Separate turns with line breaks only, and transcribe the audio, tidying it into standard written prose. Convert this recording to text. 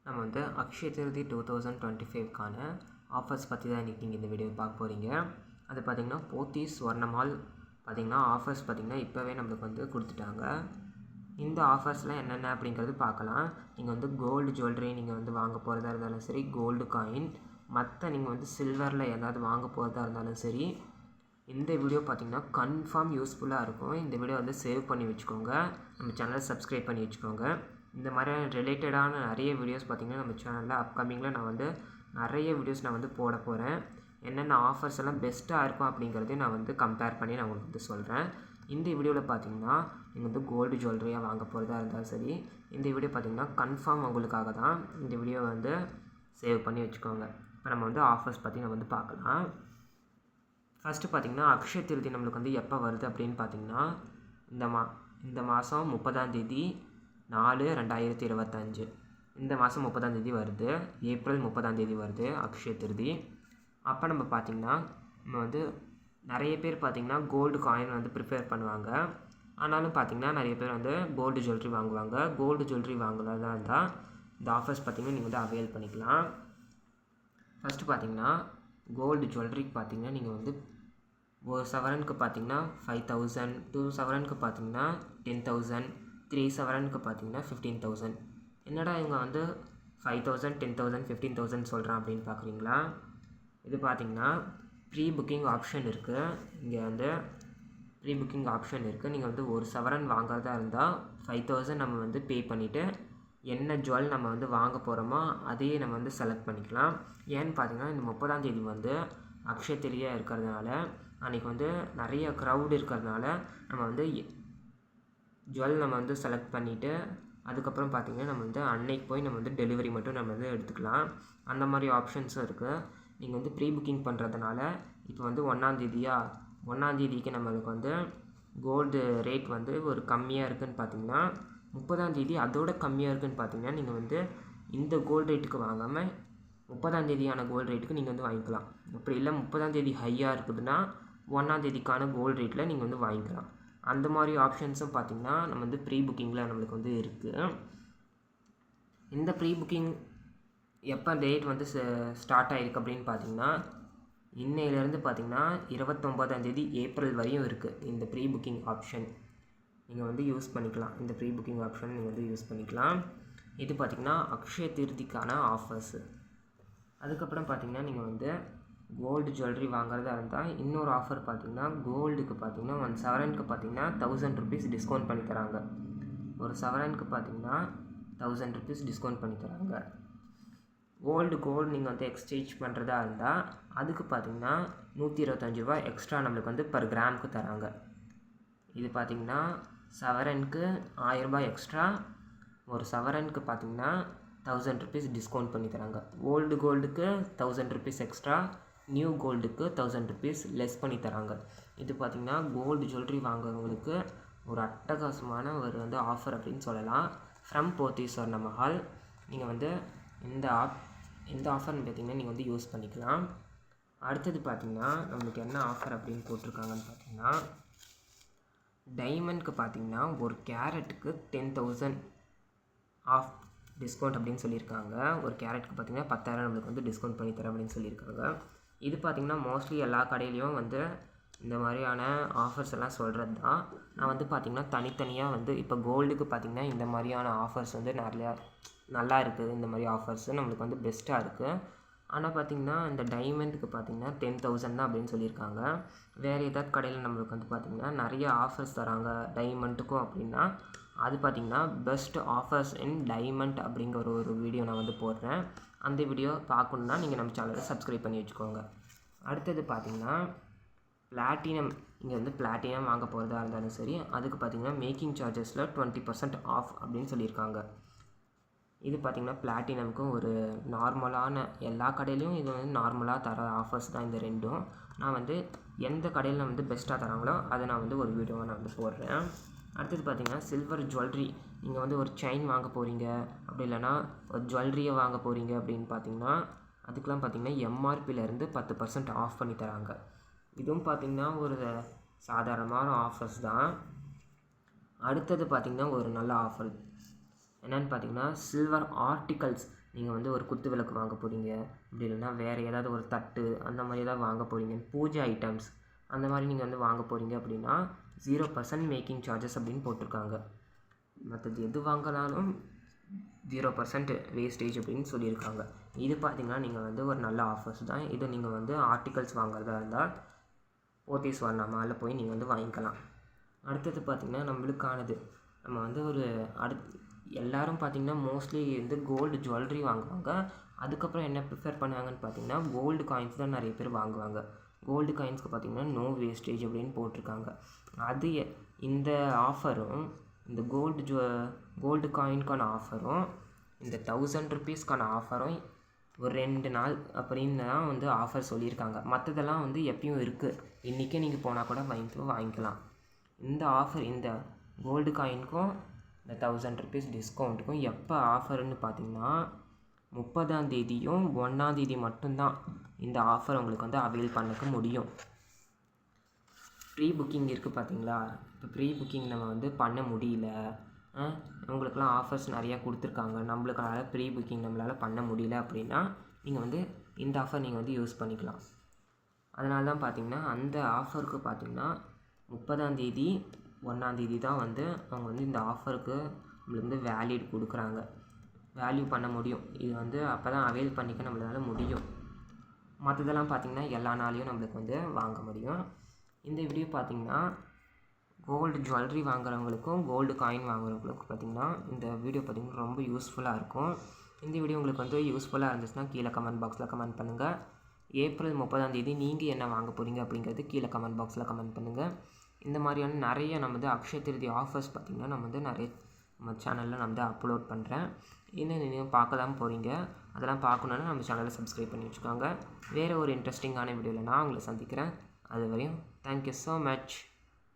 நம்ம வந்து அக்ஷய திருதி 2025க்கான ஆஃபர்ஸ் பற்றி தான் இன்றைக்கி நீங்கள் இந்த வீடியோ பார்க்க போகிறீங்க. அது பார்த்திங்கன்னா போத்தீஸ் ஸ்வர்ணமால் பார்த்திங்கன்னா ஆஃபர்ஸ் பார்த்திங்கன்னா இப்போவே நம்மளுக்கு வந்து கொடுத்துட்டாங்க. இந்த ஆஃபர்ஸ்லாம் என்னென்ன அப்படிங்கிறது பார்க்கலாம். நீங்கள் வந்து கோல்டு ஜுவல்லரி நீங்கள் வந்து வாங்க போகிறதா இருந்தாலும் சரி, கோல்டு காயின், மற்ற நீங்கள் வந்து சில்வரில் ஏதாவது வாங்க போகிறதா இருந்தாலும் சரி, இந்த வீடியோ பார்த்திங்கன்னா கன்ஃபார்ம் யூஸ்ஃபுல்லாக இருக்கும். இந்த வீடியோ வந்து சேவ் பண்ணி வச்சுக்கோங்க, நம்ம சேனலை சப்ஸ்கிரைப் பண்ணி வச்சுக்கோங்க. இந்த மாதிரியான ரிலேட்டடான நிறைய வீடியோஸ் பார்த்திங்கன்னா நம்ம சேனலில் அப்கமிங்கில் நான் வந்து நிறைய வீடியோஸ் நான் வந்து போட போகிறேன். என்னென்ன ஆஃபர்ஸ் எல்லாம் பெஸ்ட்டாக இருக்கும் அப்படிங்கிறதையும் நான் வந்து கம்பேர் பண்ணி நான் உங்களுக்கு வந்து சொல்கிறேன். இந்த வீடியோவில் பார்த்திங்கன்னா நீங்கள் வந்து கோல்டு ஜுவல்லரியாக வாங்க போகிறதா இருந்தாலும் சரி, இந்த வீடியோ பார்த்திங்கன்னா கன்ஃபார்ம் உங்களுக்காக தான். இந்த வீடியோவை வந்து சேவ் பண்ணி வச்சுக்கோங்க. இப்போ நம்ம வந்து ஆஃபர்ஸ் பற்றி நம்ம வந்து பார்க்கலாம். ஃபஸ்ட்டு பார்த்திங்கன்னா அக்ஷய திருதி நம்மளுக்கு வந்து எப்போ வருது அப்படின்னு பார்த்திங்கன்னா இந்த மாதம் 30 4/2025 இந்த மாதம் 30 வருது. ஏப்ரல் 30 வருது அக்ஷய திருதி. அப்போ நம்ம பார்த்திங்கன்னா நம்ம வந்து நிறைய பேர் பார்த்திங்கன்னா கோல்டு காயின் வந்து ப்ரிஃபேர் பண்ணுவாங்க. ஆனாலும் பார்த்திங்கன்னா நிறைய பேர் வந்து கோல்டு ஜுவல்லரி வாங்குவாங்க. கோல்டு ஜுவல்லரி வாங்குறதா இருந்தால் இந்த ஆஃபர்ஸ் பார்த்திங்கன்னா நீங்கள் வந்து அவைல் பண்ணிக்கலாம். ஃபஸ்ட்டு பார்த்திங்கன்னா கோல்டு ஜுவல்லரிக்கு பார்த்திங்கன்னா நீங்கள் வந்து ஒரு சவரனுக்கு பார்த்திங்கன்னா 5000, 2 சவரனுக்கு பார்த்திங்கன்னா 10,000, 3 சவரனுக்கு பார்த்திங்கன்னா 15,000. என்னடா இவங்க வந்து 5,000, 10,000, 15,000 சொல்கிறான் அப்படின்னு பார்க்குறீங்களா? இது பார்த்திங்கன்னா ப்ரீ புக்கிங் ஆப்ஷன் இருக்குது. இங்கே வந்து ப்ரீ புக்கிங் ஆப்ஷன் இருக்குது. நீங்கள் வந்து ஒரு சவரன் வாங்குறதா இருந்தால் 5,000 நம்ம வந்து பே பண்ணிவிட்டு என்ன ஜுவல் நம்ம வந்து வாங்க போகிறோமோ அதையே நம்ம வந்து செலக்ட் பண்ணிக்கலாம். ஏன்னு பார்த்திங்கன்னா இந்த 30 வந்து அக்ஷய திருதியாக இருக்கிறதுனால அன்றைக்கி வந்து நிறைய க்ரௌட் இருக்கிறதுனால நம்ம வந்து ஜுவல் நம்ம வந்து செலக்ட் பண்ணிவிட்டு அதுக்கப்புறம் பார்த்திங்கன்னா நம்ம வந்து அன்னைக்கு போய் நம்ம வந்து டெலிவரி மட்டும் நம்ம வந்து எடுத்துக்கலாம். அந்த மாதிரி ஆப்ஷன்ஸும் இருக்குது. நீங்கள் வந்து ப்ரீ புக்கிங் பண்ணுறதுனால இப்போ வந்து 1 நம்மளுக்கு வந்து கோல்டு ரேட் வந்து ஒரு கம்மியாக இருக்குதுன்னு பார்த்திங்கன்னா 30 அதோட கம்மியாக இருக்குதுன்னு பார்த்திங்கன்னா நீங்கள் வந்து இந்த கோல்டு ரேட்டுக்கு வாங்காமல் 30 கோல்டு ரேட்டுக்கு நீங்கள் வந்து வாங்கிக்கலாம். அப்படி இல்லை 30 ஹையாக இருக்குதுன்னா 1 கோல்டு ரேட்டில் நீங்கள் வந்து வாங்கிக்கலாம். அந்த மாதிரி ஆப்ஷன்ஸும் பார்த்திங்கன்னா நம்ம வந்து ப்ரீ புக்கிங்கில் நம்மளுக்கு வந்து இருக்குது. இந்த ப்ரீ புக்கிங் எப்போ டேட் வந்து ஸ்டார்ட் ஆகிருக்கு அப்படின்னு பார்த்திங்கன்னா இன்னையிலேருந்து பார்த்திங்கன்னா 29 ஏப்ரல் வரையும் இருக்குது. இந்த ப்ரீ புக்கிங் ஆப்ஷன் நீங்கள் வந்து யூஸ் பண்ணிக்கலாம். இந்த ப்ரீ புக்கிங் ஆப்ஷன் நீங்கள் வந்து யூஸ் பண்ணிக்கலாம். இது பார்த்திங்கன்னா அக்ஷய திருதிக்கான ஆஃபர்ஸு. அதுக்கப்புறம் பார்த்திங்கன்னா நீங்கள் வந்து கோல்டு ஜுவல்லரி வாங்குறதா இருந்தால் இன்னொரு ஆஃபர் பார்த்திங்கன்னா கோல்டுக்கு பார்த்திங்கன்னா 1 சவரனுக்கு பார்த்திங்கன்னா 1000 rupees டிஸ்கவுண்ட் பண்ணி தராங்க. ஒரு சவரனுக்கு பார்த்திங்கன்னா 1000 rupees டிஸ்கவுண்ட் பண்ணி தராங்க. கோல்டு நீங்கள் வந்து எக்ஸ்சேஞ்ச் பண்ணுறதா இருந்தால் அதுக்கு பார்த்திங்கன்னா 125 ரூபா எக்ஸ்ட்ரா நம்மளுக்கு வந்து பர் கிராமுக்கு தராங்க. இது பார்த்திங்கன்னா சவரனுக்கு 1000 ரூபாய் எக்ஸ்ட்ரா, ஒரு சவரனுக்கு பார்த்திங்கன்னா 1000 rupees டிஸ்கவுண்ட் பண்ணி தராங்க. கோல்டுக்கு 1000 rupees எக்ஸ்ட்ரா, நியூ கோல்டுக்கு 1000 rupees லெஸ் பண்ணி தராங்க. இது பார்த்திங்கன்னா கோல்டு ஜுவல்லரி வாங்குறவங்களுக்கு ஒரு அட்டகாசமான ஒரு வந்து ஆஃபர் அப்படின்னு சொல்லலாம். ஃப்ரம் போத்தீஸ் ஸ்வர்ணமஹால் நீங்கள் வந்து இந்த ஆஃபர்னு பார்த்திங்கன்னா நீங்கள் வந்து யூஸ் பண்ணிக்கலாம். அடுத்தது பார்த்திங்கன்னா நம்மளுக்கு என்ன ஆஃபர் அப்படின்னு போட்டிருக்காங்கன்னு பார்த்திங்கன்னா டைமண்ட்க்கு பார்த்திங்கன்னா ஒரு கேரட்டுக்கு 10,000 ஆஃப் டிஸ்கவுண்ட் அப்படின்னு சொல்லியிருக்காங்க. ஒரு கேரட்டுக்கு பார்த்திங்கன்னா 10,000 நம்மளுக்கு வந்து டிஸ்கவுண்ட் பண்ணி தரேன் அப்படின்னு சொல்லியிருக்காங்க. இது பார்த்திங்கன்னா மோஸ்ட்லி எல்லா கடையிலையும் வந்து இந்த மாதிரியான ஆஃபர்ஸ் எல்லாம் சொல்கிறது தான். நான் வந்து பார்த்திங்கன்னா தனித்தனியாக வந்து இப்போ கோல்டுக்கு பார்த்திங்கன்னா இந்த மாதிரியான ஆஃபர்ஸ் வந்து நல்லா இருக்குது. இந்த மாதிரி ஆஃபர்ஸு நம்மளுக்கு வந்து பெஸ்ட்டாக இருக்குது. ஆனால் பார்த்திங்கன்னா இந்த டைமண்டுக்கு பார்த்திங்கன்னா 10,000 தான் அப்படின்னு சொல்லியிருக்காங்க. வேறு ஏதாவது கடையில் நம்மளுக்கு வந்து பார்த்திங்கன்னா நிறைய ஆஃபர்ஸ் தராங்க டைமண்டுக்கும் அப்படின்னா அது பார்த்திங்கன்னா பெஸ்ட் ஆஃபர்ஸ் இன் டைமண்ட் அப்படிங்கிற ஒரு வீடியோ நான் வந்து போடுறேன். அந்த வீடியோ பார்க்கணுன்னா நீங்கள் நம்ம சேனலை சப்ஸ்கிரைப் பண்ணி வச்சுக்கோங்க. அடுத்தது பார்த்திங்கன்னா பிளாட்டினம், இங்கே வந்து பிளாட்டினம் வாங்க போகிறதா இருந்தாலும் சரி அதுக்கு பார்த்திங்கன்னா மேக்கிங் சார்ஜஸில் 20% ஆஃப் அப்படின்னு சொல்லியிருக்காங்க. இது பார்த்திங்கன்னா பிளாட்டினமுக்கும் ஒரு நார்மலான எல்லா கடையிலையும் இது வந்து நார்மலாக தர ஆஃபர்ஸ் தான் இந்த ரெண்டும். நான் வந்து எந்த கடையில் வந்து பெஸ்ட்டாக தராங்களோ அதை நான் வந்து ஒரு வீடியோவை நான் வந்து போடுறேன். அடுத்தது பார்த்திங்கன்னா சில்வர் ஜுவல்லரி, நீங்கள் வந்து ஒரு செயின் வாங்க போகிறீங்க அப்படி இல்லைனா ஒரு ஜுவல்லரியை வாங்க போகிறீங்க அப்படின்னு பார்த்திங்கன்னா அதுக்கெலாம் பார்த்திங்கன்னா எம்ஆர்பியிலேருந்து 10% ஆஃப் பண்ணி தராங்க. இதுவும் பார்த்திங்கன்னா ஒரு சாதாரணமான ஆஃபர்ஸ் தான். அடுத்தது பார்த்திங்கன்னா ஒரு நல்ல ஆஃபர் என்னென்னு பார்த்திங்கன்னா சில்வர் ஆர்டிகல்ஸ் நீங்கள் வந்து ஒரு குத்து விளக்கு வாங்க போகிறீங்க, அப்படி இல்லைன்னா வேறு ஏதாவது ஒரு தட்டு அந்த மாதிரி ஏதாவது வாங்க போகிறீங்க, பூஜை ஐட்டம்ஸ் அந்த மாதிரி நீங்கள் வந்து வாங்க போகிறீங்க அப்படின்னா 0% மேக்கிங் சார்ஜஸ் அப்படின்னு போட்டிருக்காங்க. மற்றது எது வாங்கினாலும் 0% வேஸ்டேஜ் அப்படின்னு சொல்லியிருக்காங்க. இது பார்த்திங்கன்னா நீங்கள் வந்து ஒரு நல்ல ஆஃபர்ஸ் தான். இதை நீங்கள் வந்து ஆர்டிகல்ஸ் வாங்குறதா இருந்தால் போத்தீஸ் வர்ணாமாவில் போய் நீங்கள் வந்து வாங்கிக்கலாம். அடுத்தது பார்த்திங்கன்னா நம்மளுக்கானது நம்ம வந்து ஒரு எல்லோரும் பார்த்திங்கன்னா மோஸ்ட்லி வந்து கோல்டு ஜுவல்லரி வாங்குவாங்க. அதுக்கப்புறம் என்ன ப்ரிஃபர் பண்ணுவாங்கன்னு பார்த்திங்கன்னா கோல்டு காயின்ஸ் தான் நிறைய பேர் வாங்குவாங்க. கோல்டு காயின்ஸ்க்கு பார்த்திங்கன்னா நோ வேஸ்டேஜ் அப்படின்னு போட்டிருக்காங்க. அது இந்த ஆஃபரும் இந்த கோல்டு காயின்கான ஆஃபரும் இந்த 1000 ரூபீஸ்க்கான ஆஃபரும் ஒரு 2 நாள் அப்படின்னு தான் வந்து ஆஃபர் சொல்லியிருக்காங்க. மற்றதெல்லாம் வந்து எப்பயும் இருக்குது, இன்றைக்கே நீங்கள் போனால் கூட வாங்கிக்கலாம். இந்த ஆஃபர் இந்த கோல்டு காயினுக்கும் இந்த 1000 ரூபீஸ் டிஸ்கவுண்ட்டுக்கும் எப்போ ஆஃபர்னு பார்த்திங்கன்னா 30ஆம் தேதியும் 1ஆம் தேதி மட்டும்தான் இந்த ஆஃபர் உங்களுக்கு வந்து அவைல் பண்ணிக்க முடியும். ப்ரீ புக்கிங் இருக்குது பார்த்தீங்களா, இப்போ ப்ரீ புக்கிங் நம்ம வந்து பண்ண முடியல, உங்களுக்கெல்லாம் ஆஃபர்ஸ் நிறையா கொடுத்துருக்காங்க, நம்மளுக்கான ப்ரீ புக்கிங் நம்மளால் பண்ண முடியல அப்படின்னா நீங்கள் வந்து இந்த ஆஃபர் நீங்கள் வந்து யூஸ் பண்ணிக்கலாம். அதனால தான் பார்த்திங்கன்னா அந்த ஆஃபருக்கு பார்த்திங்கன்னா 30ஆம் தேதி 1ஆம் தேதி தான் வந்து அவங்க வந்து இந்த ஆஃபருக்கு நம்மளுக்கு வந்து வேலிட் கொடுக்குறாங்க, வேல்யூ பண்ண முடியும். இது வந்து அப்போ தான் அவைல் பண்ணிக்க நம்மளால் முடியும். மற்றதெல்லாம் பார்த்திங்கன்னா எல்லா நாளையும் நம்மளுக்கு வந்து வாங்க முடியும். இந்த வீடியோ பார்த்திங்கன்னா கோல்டு ஜுவல்லரி வாங்குறவங்களுக்கும் கோல்டு காயின் வாங்குறவங்களுக்கும் பார்த்திங்கன்னா இந்த வீடியோ பார்த்திங்கன்னா ரொம்ப யூஸ்ஃபுல்லாக இருக்கும். இந்த வீடியோ உங்களுக்கு வந்து யூஸ்ஃபுல்லாக இருந்துச்சுன்னா கீழே கமெண்ட் பாக்ஸில் கமெண்ட் பண்ணுங்கள். ஏப்ரல் 30ஆம் தேதி நீங்கள் என்ன வாங்க போகிறீங்க அப்படிங்கிறது கீழே கமெண்ட் பாக்ஸில் கமெண்ட் பண்ணுங்கள். இந்த மாதிரியான நிறைய நம்ம வந்து அக்ஷய திருதி ஆஃபர்ஸ் பார்த்திங்கன்னா நம்ம வந்து நிறைய நம்ம சேனலில் நான் வந்து அப்லோட் பண்ணுறேன். இன்னும் நீங்கள் பார்க்க தான் போகிறீங்க, அதெல்லாம் பார்க்கணுன்னா நம்ம சேனலை சப்ஸ்கிரைப் பண்ணி வச்சுக்கோங்க. வேறு ஒரு இன்ட்ரெஸ்டிங்கான வீடியோவில் நான் உங்களை சந்திக்கிறேன். அது வரையும் தேங்க்யூ ஸோ மச்.